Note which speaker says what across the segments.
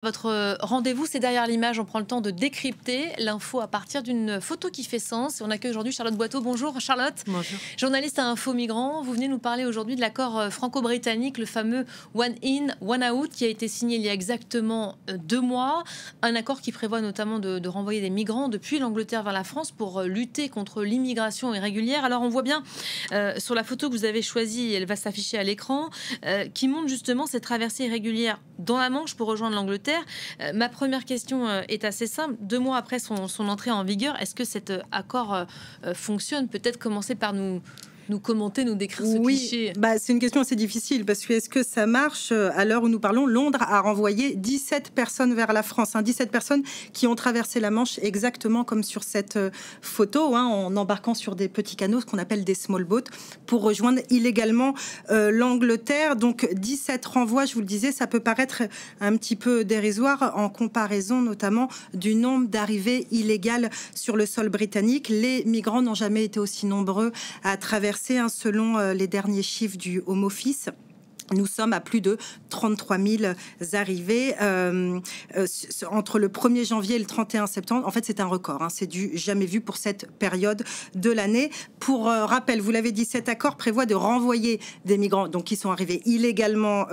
Speaker 1: Votre rendez-vous, c'est derrière l'image. On prend le temps de décrypter l'info à partir d'une photo qui fait sens. Et on accueille aujourd'hui Charlotte Boiteau. Bonjour Charlotte.
Speaker 2: Bonjour.
Speaker 1: Journaliste à Info Migrants. Vous venez nous parler aujourd'hui de l'accord franco-britannique, le fameux One In, One Out, qui a été signé il y a exactement 2 mois. Un accord qui prévoit notamment de renvoyer des migrants depuis l'Angleterre vers la France pour lutter contre l'immigration irrégulière. Alors on voit bien sur la photo que vous avez choisie, elle va s'afficher à l'écran, qui montre justement cette traversée irrégulière dans la Manche pour rejoindre l'Angleterre. Ma première question est assez simple. 2 mois après son entrée en vigueur, est-ce que cet accord fonctionne? Peut-être commencer par nous commenter, nous décrire ce cliché.
Speaker 2: C'est une question assez difficile parce que est-ce que ça marche? À l'heure où nous parlons, Londres a renvoyé 17 personnes vers la France. 17 personnes qui ont traversé la Manche exactement comme sur cette photo, en embarquant sur des petits canaux, ce qu'on appelle des small boats, pour rejoindre illégalement l'Angleterre. Donc 17 renvois, je vous le disais, ça peut paraître un petit peu dérisoire en comparaison notamment du nombre d'arrivées illégales sur le sol britannique. Les migrants n'ont jamais été aussi nombreux à traverser. Selon les derniers chiffres du Home Office. Nous sommes à plus de 33 000 arrivées entre le 1er janvier et le 31 septembre. En fait, c'est un record. C'est du jamais vu pour cette période de l'année. Pour rappel, vous l'avez dit, cet accord prévoit de renvoyer des migrants donc, qui sont arrivés illégalement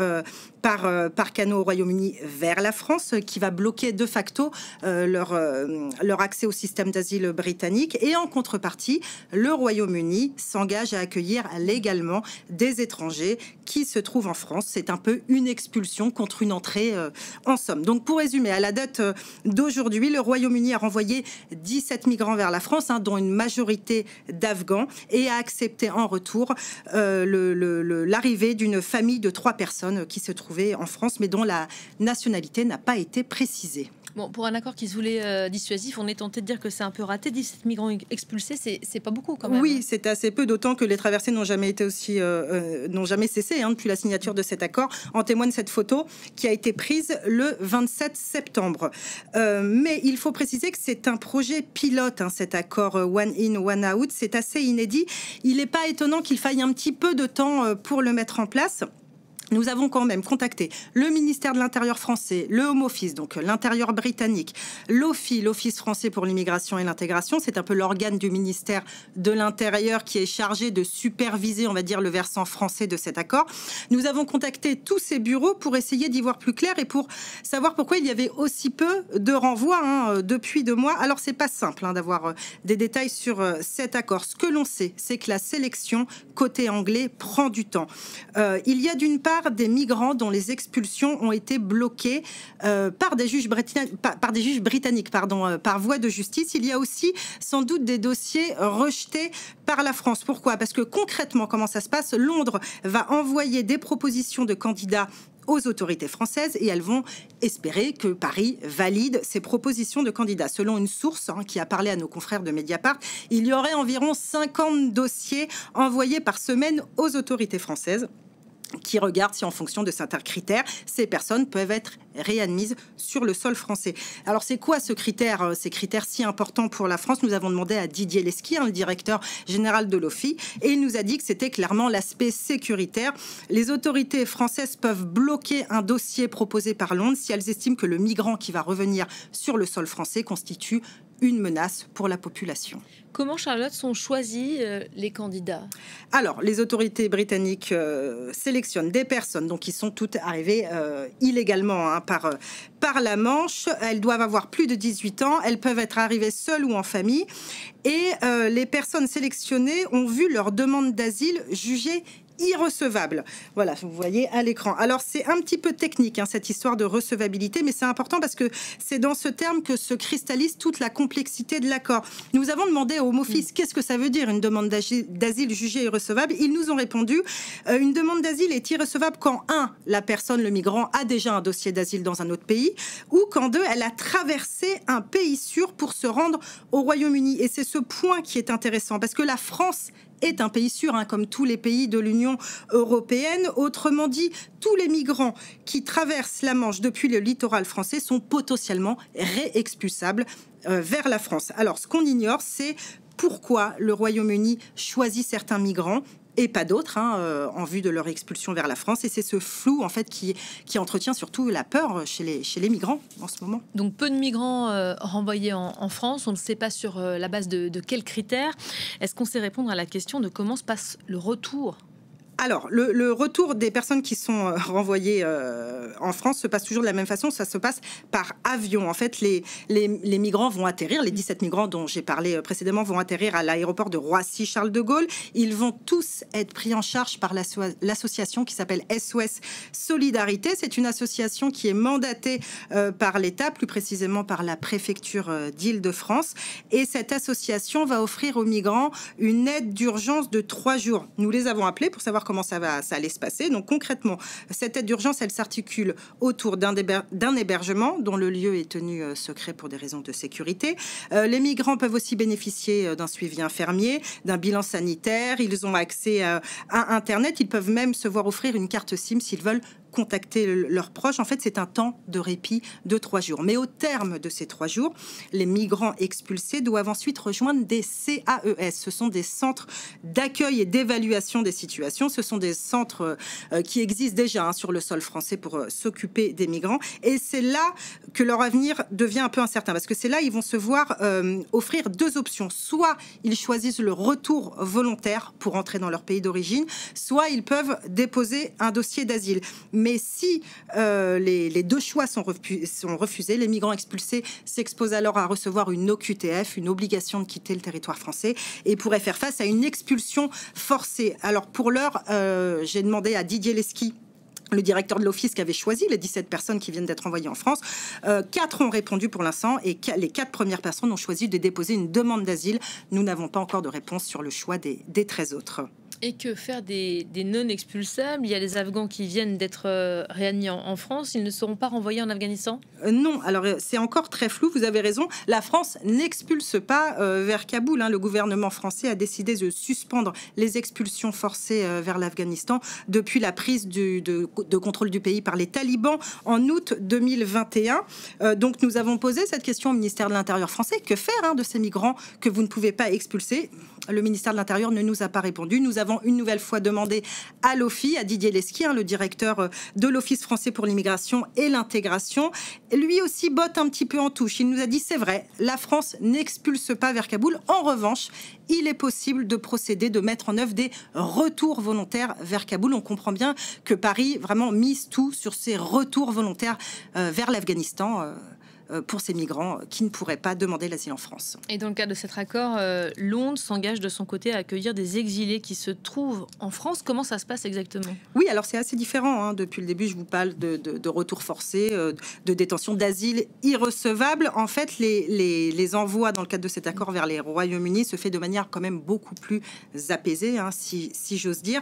Speaker 2: par canot au Royaume-Uni vers la France, qui va bloquer de facto leur accès au système d'asile britannique. Et en contrepartie, le Royaume-Uni s'engage à accueillir légalement des étrangers qui se trouvent en France. C'est un peu une expulsion contre une entrée en somme. Donc pour résumer, à la date d'aujourd'hui, le Royaume-Uni a renvoyé 17 migrants vers la France, dont une majorité d'Afghans, et a accepté en retour l'arrivée d'une famille de 3 personnes qui se trouvaient en France, mais dont la nationalité n'a pas été précisée.
Speaker 1: Bon, pour un accord qui se voulait dissuasif, on est tenté de dire que c'est un peu raté. 17 migrants expulsés, c'est pas beaucoup quand même.
Speaker 2: Oui, c'est assez peu, d'autant que les traversées n'ont jamais été aussi, n'ont jamais cessé depuis la signature de cet accord. En témoigne cette photo qui a été prise le 27 septembre. Mais il faut préciser que c'est un projet pilote, cet accord One In, One Out. C'est assez inédit. Il n'est pas étonnant qu'il faille un petit peu de temps pour le mettre en place. Nous avons quand même contacté le ministère de l'Intérieur français, le Home Office, donc l'Intérieur britannique, l'OFII, l'Office français pour l'immigration et l'intégration. C'est un peu l'organe du ministère de l'Intérieur qui est chargé de superviser, on va dire, le versant français de cet accord. Nous avons contacté tous ces bureaux pour essayer d'y voir plus clair et pour savoir pourquoi il y avait aussi peu de renvois depuis 2 mois. Alors, c'est pas simple d'avoir des détails sur cet accord. Ce que l'on sait, c'est que la sélection côté anglais prend du temps. Il y a d'une part des migrants dont les expulsions ont été bloquées par des juges britanniques, par voie de justice. Il y a aussi sans doute des dossiers rejetés par la France. Pourquoi? Parce que concrètement, comment ça se passe? Londres va envoyer des propositions de candidats aux autorités françaises et elles vont espérer que Paris valide ces propositions de candidats. Selon une source qui a parlé à nos confrères de Mediapart, il y aurait environ 50 dossiers envoyés par semaine aux autorités françaises, qui regarde si en fonction de certains critères, ces personnes peuvent être réadmises sur le sol français. Alors c'est quoi ces critères si importants pour la France? Nous avons demandé à Didier Lesky, le directeur général de l'OFII, et il nous a dit que c'était clairement l'aspect sécuritaire. Les autorités françaises peuvent bloquer un dossier proposé par Londres si elles estiment que le migrant qui va revenir sur le sol français constitue une menace pour la population.
Speaker 1: Comment, Charlotte, sont choisis les candidats?
Speaker 2: Alors, les autorités britanniques sélectionnent des personnes qui sont toutes arrivées illégalement par la Manche. Elles doivent avoir plus de 18 ans. Elles peuvent être arrivées seules ou en famille. Et les personnes sélectionnées ont vu leur demande d'asile jugée irrecevable. Voilà, vous voyez à l'écran. Alors, c'est un petit peu technique, cette histoire de recevabilité, mais c'est important parce que c'est dans ce terme que se cristallise toute la complexité de l'accord. Nous avons demandé au Home Office qu'est-ce que ça veut dire une demande d'asile jugée irrecevable. Ils nous ont répondu une demande d'asile est irrecevable quand, 1, la personne, le migrant, a déjà un dossier d'asile dans un autre pays, ou quand, 2, elle a traversé un pays sûr pour se rendre au Royaume-Uni. Et c'est ce point qui est intéressant parce que la France est un pays sûr, comme tous les pays de l'Union européenne. Autrement dit, tous les migrants qui traversent la Manche depuis le littoral français sont potentiellement réexpulsables vers la France. Alors, ce qu'on ignore, c'est pourquoi le Royaume-Uni choisit certains migrants et pas d'autres en vue de leur expulsion vers la France. Et c'est ce flou en fait qui entretient surtout la peur chez les migrants en ce moment.
Speaker 1: Donc peu de migrants renvoyés en France. On ne sait pas sur la base de quels critères. Est-ce qu'on sait répondre à la question de comment se passe le retour ?
Speaker 2: Alors, le retour des personnes qui sont renvoyées en France se passe toujours de la même façon. Ça se passe par avion. En fait, les migrants vont atterrir. Les 17 migrants dont j'ai parlé précédemment vont atterrir à l'aéroport de Roissy-Charles de Gaulle. Ils vont tous être pris en charge par l'association qui s'appelle SOS Solidarité. C'est une association qui est mandatée par l'État, plus précisément par la préfecture d'Île-de-France. Et cette association va offrir aux migrants une aide d'urgence de 3 jours. Nous les avons appelés pour savoir comment ça allait se passer. Donc concrètement, cette aide d'urgence, elle s'articule autour d'un hébergement dont le lieu est tenu secret pour des raisons de sécurité. Les migrants peuvent aussi bénéficier d'un suivi infirmier, d'un bilan sanitaire. Ils ont accès à Internet. Ils peuvent même se voir offrir une carte SIM s'ils veulent contacter leurs proches. En fait, c'est un temps de répit de 3 jours. Mais au terme de ces 3 jours, les migrants expulsés doivent ensuite rejoindre des CAES. Ce sont des centres d'accueil et d'évaluation des situations. Ce sont des centres qui existent déjà sur le sol français pour s'occuper des migrants. Et c'est là que leur avenir devient un peu incertain. Parce que c'est là ils vont se voir offrir 2 options. Soit ils choisissent le retour volontaire pour entrer dans leur pays d'origine, soit ils peuvent déposer un dossier d'asile. Mais si les 2 choix sont refusés, les migrants expulsés s'exposent alors à recevoir une OQTF, une obligation de quitter le territoire français, et pourraient faire face à une expulsion forcée. Alors pour l'heure, j'ai demandé à Didier Lesky, le directeur de l'office qui avait choisi les 17 personnes qui viennent d'être envoyées en France. 4 ont répondu pour l'instant et les 4 premières personnes ont choisi de déposer une demande d'asile. Nous n'avons pas encore de réponse sur le choix des 13 autres.
Speaker 1: Et que faire des non-expulsables? Il y a les Afghans qui viennent d'être réadmis en France. Ils ne seront pas renvoyés en Afghanistan?
Speaker 2: Non, alors c'est encore très flou, vous avez raison. La France n'expulse pas vers Kaboul. Le gouvernement français a décidé de suspendre les expulsions forcées vers l'Afghanistan depuis la prise de contrôle du pays par les talibans en août 2021. Donc nous avons posé cette question au ministère de l'Intérieur français. Que faire de ces migrants que vous ne pouvez pas expulser? Le ministère de l'Intérieur ne nous a pas répondu. Nous avons une nouvelle fois demandé à l'OFII, à Didier Lesky, le directeur de l'Office français pour l'immigration et l'intégration. Lui aussi botte un petit peu en touche. Il nous a dit, c'est vrai, la France n'expulse pas vers Kaboul. En revanche, il est possible de procéder, de mettre en œuvre des retours volontaires vers Kaboul. On comprend bien que Paris vraiment mise tout sur ces retours volontaires vers l'Afghanistan pour ces migrants qui ne pourraient pas demander l'asile en France.
Speaker 1: Et dans le cadre de cet accord, Londres s'engage de son côté à accueillir des exilés qui se trouvent en France. Comment ça se passe exactement?
Speaker 2: Oui, alors c'est assez différent. Depuis le début, je vous parle de retour forcé, de détention, d'asile irrecevable. En fait, les envois dans le cadre de cet accord vers les Royaumes-Unis se fait de manière quand même beaucoup plus apaisée, si j'ose dire.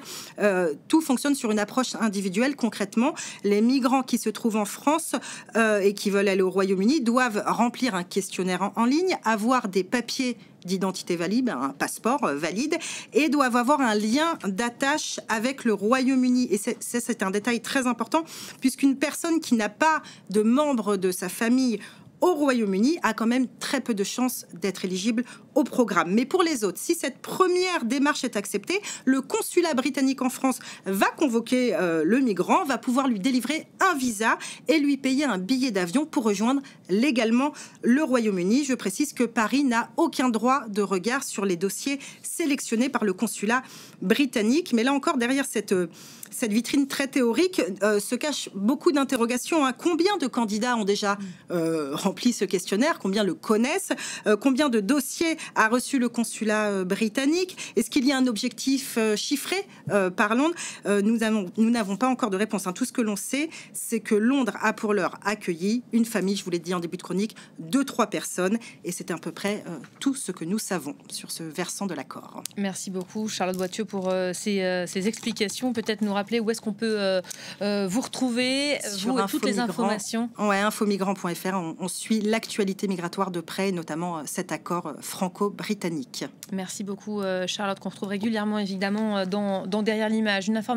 Speaker 2: Tout fonctionne sur une approche individuelle. Concrètement, les migrants qui se trouvent en France et qui veulent aller au Royaume-Uni doivent remplir un questionnaire en ligne, avoir des papiers d'identité valide, un passeport valide, et doivent avoir un lien d'attache avec le Royaume-Uni. Et c'est un détail très important, puisqu'une personne qui n'a pas de membre de sa famille au Royaume-Uni a quand même très peu de chances d'être éligible au programme. Mais pour les autres, si cette première démarche est acceptée, le consulat britannique en France va convoquer le migrant, va pouvoir lui délivrer un visa et lui payer un billet d'avion pour rejoindre légalement le Royaume-Uni. Je précise que Paris n'a aucun droit de regard sur les dossiers sélectionnés par le consulat britannique. Mais là encore, derrière cette vitrine très théorique se cachent beaucoup d'interrogations. Combien de candidats ont déjà rempli ce questionnaire? Combien le connaissent? Combien de dossiers a reçu le consulat britannique? Est-ce qu'il y a un objectif chiffré par Londres? Nous n'avons pas encore de réponse. Tout ce que l'on sait, c'est que Londres a pour l'heure accueilli une famille, je vous l'ai dit en début de chronique, de 3 personnes. Et c'est à peu près tout ce que nous savons sur ce versant de l'accord.
Speaker 1: Merci beaucoup, Charlotte Boiteux, pour ces explications. Peut-être nous rappeler où est-ce qu'on peut vous retrouver, vous et toutes les informations.
Speaker 2: Ouais, infomigrant.fr. On suit l'actualité migratoire de près, notamment cet accord franco-britannique.
Speaker 1: Merci beaucoup, Charlotte, qu'on retrouve régulièrement, évidemment, dans Derrière l'image. Une information